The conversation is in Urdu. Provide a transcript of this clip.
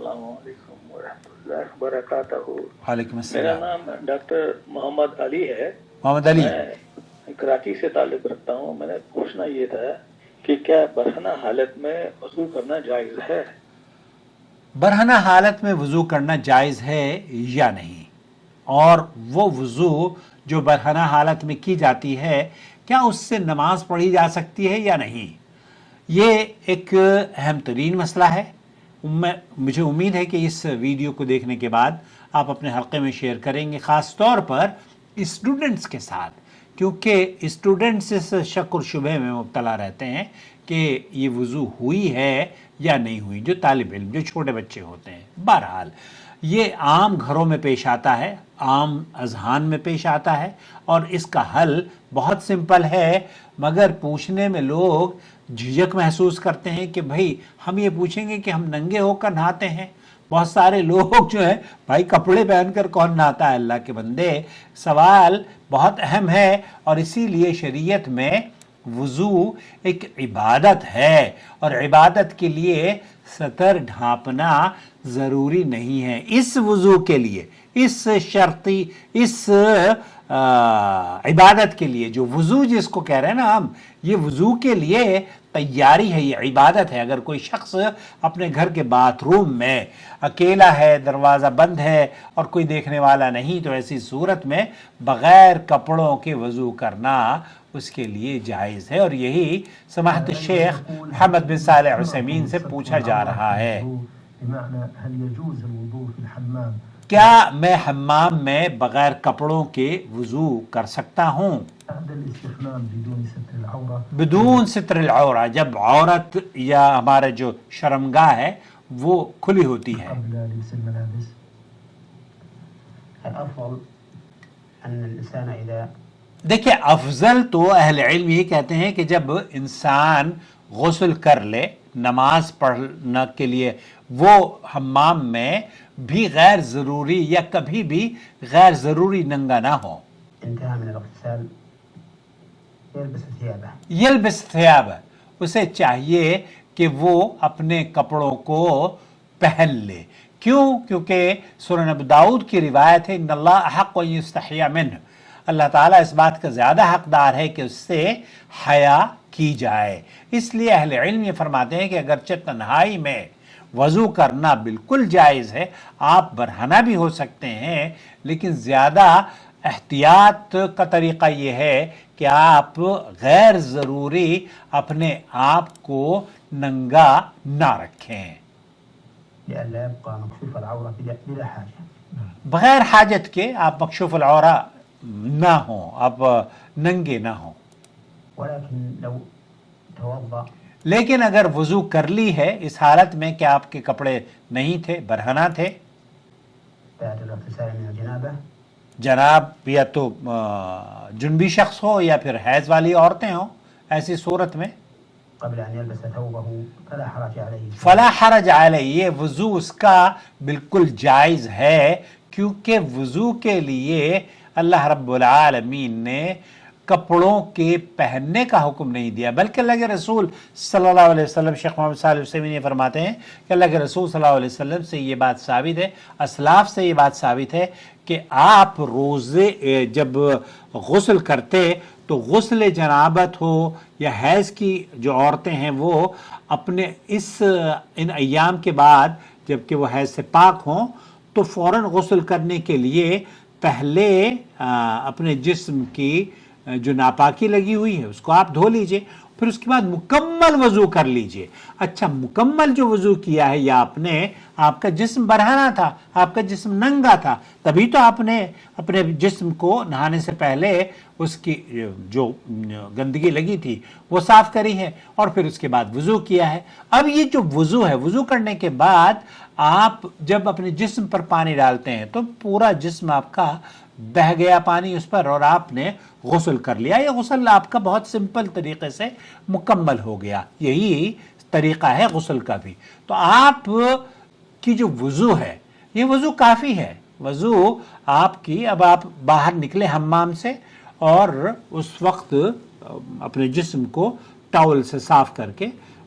السلام علیکم ورحمۃ اللہ وبرکاتہ۔ وعلیکم میرا السلام۔ نام ڈاکٹر محمد علی ہے، محمد علی، میں کراچی سے تعلق رکھتا ہوں۔ میں نے پوچھنا یہ تھا کہ کیا برہنہ حالت میں وضو کرنا جائز ہے؟ برہنہ حالت میں وضو کرنا جائز ہے یا نہیں، اور وہ وضو جو برہنہ حالت میں کی جاتی ہے کیا اس سے نماز پڑھی جا سکتی ہے یا نہیں، یہ ایک اہم ترین مسئلہ ہے۔ مجھے امید ہے کہ اس ویڈیو کو دیکھنے کے بعد آپ اپنے حلقے میں شیئر کریں گے، خاص طور پر اسٹوڈنٹس کے ساتھ، کیونکہ اسٹوڈنٹس اس شک اور شبہ میں مبتلا رہتے ہیں کہ یہ وضو ہوئی ہے یا نہیں ہوئی، جو طالب علم، جو چھوٹے بچے ہوتے ہیں۔ بہرحال یہ عام گھروں میں پیش آتا ہے، عام اذہان میں پیش آتا ہے، اور اس کا حل بہت سمپل ہے، مگر پوچھنے میں لوگ جھجک محسوس کرتے ہیں کہ بھائی ہم یہ پوچھیں گے کہ ہم ننگے ہو کر نہاتے ہیں۔ بہت سارے لوگ جو ہیں بھائی کپڑے پہن کر کون نہاتا ہے؟ اللہ کے بندے، سوال بہت اہم ہے، اور اسی لیے شریعت میں وضو ایک عبادت ہے، اور عبادت کے لیے سطر ڈھانپنا ضروری نہیں ہے۔ اس وضو کے لیے، اس شرطی، اس عبادت کے لیے، جو وضو جس کو کہہ رہے ہیں نا ہم، یہ وضو کے لیے تیاری ہے، یہ عبادت ہے۔ اگر کوئی شخص اپنے گھر کے باتھ روم میں اکیلا ہے، دروازہ بند ہے اور کوئی دیکھنے والا نہیں، تو ایسی صورت میں بغیر کپڑوں کے وضو کرنا اس کے لیے جائز ہے، اور یہی سماحت الشیخ محمد بن صالح عثیمین سے پوچھا جا رہا ہے۔ کیا میں حمام میں بغیر کپڑوں کے وضو کر سکتا ہوں؟ بدون ستر العورہ، جب عورت یا ہمارا جو شرمگاہ ہے وہ کھلی ہوتی ہے۔ دیکھیں، افضل تو اہل علم یہ کہتے ہیں کہ جب انسان غسل کر لے نماز پڑھنے کے لیے، وہ حمام میں بھی غیر ضروری یا کبھی بھی غیر ضروری ننگا نہ ہو۔ یلبس ثیابہ، اسے چاہیے کہ وہ اپنے کپڑوں کو پہن لے۔ کیوں؟ کیونکہ سنن ابو داؤد کی روایت ہے، ان اللہ احق ان یستحیا منہ، اللہ تعالیٰ اس بات کا زیادہ حقدار ہے کہ اس سے حیا کی جائے۔ اس لیے اہل علم یہ فرماتے ہیں کہ اگرچہ تنہائی میں وضو کرنا بالکل جائز ہے، آپ برہنہ بھی ہو سکتے ہیں، لیکن زیادہ احتیاط کا طریقہ یہ ہے کہ آپ غیر ضروری اپنے آپ کو ننگا نہ رکھیں، بغیر حاجت کے آپ مکشوف العورہ نہ ہوں، آپ ننگے نہ ہوں۔ لیکن اگر وضو کر لی ہے اس حالت میں کہ آپ کے کپڑے نہیں تھے، برہنہ تھے، جناب یا تو جنبی شخص ہو یا پھر حیض والی عورتیں ہوں، ایسی صورت میں فلا حرج علیہ، یہ وضو اس کا بالکل جائز ہے، کیونکہ وضو کے لیے اللہ رب العالمین نے کپڑوں کے پہننے کا حکم نہیں دیا، بلکہ اللہ کے رسول صلی اللہ علیہ وسلم، شیخ محمد صالح عثیمین یہ فرماتے ہیں کہ اللہ کے رسول صلی اللہ علیہ وسلم سے یہ بات ثابت ہے، اسلاف سے یہ بات ثابت ہے کہ آپ روزے جب غسل کرتے تو غسل جنابت ہو یا حیض کی جو عورتیں ہیں وہ اپنے ان ایام کے بعد جب کہ وہ حیض سے پاک ہوں تو فوراً غسل کرنے کے لیے پہلے اپنے جسم کی جو ناپاکی لگی ہوئی ہے اس کو آپ دھو لیجئے، پھر اس کے بعد مکمل وضو کر لیجئے۔ اچھا، مکمل جو وضو کیا ہے یا آپ کا جسم برہنہ تھا، آپ کا جسم ننگا تھا، تبھی تو آپ نے اپنے جسم کو نہانے سے پہلے اس کی جو گندگی لگی تھی وہ صاف کری ہے، اور پھر اس کے بعد وضو کیا ہے۔ اب یہ جو وضو ہے، وضو کرنے کے بعد آپ جب اپنے جسم پر پانی ڈالتے ہیں تو پورا جسم آپ کا بہہ گیا پانی اس پر، اور آپ نے غسل کر لیا۔ یہ غسل آپ کا بہت سمپل طریقے سے مکمل ہو گیا، یہی طریقہ ہے غسل کا بھی۔ تو آپ کی جو وضو ہے یہ وضو کافی ہے، وضو آپ کی، اب آپ باہر نکلے حمام سے اور اس وقت اپنے جسم کو ٹاول سے صاف کر کے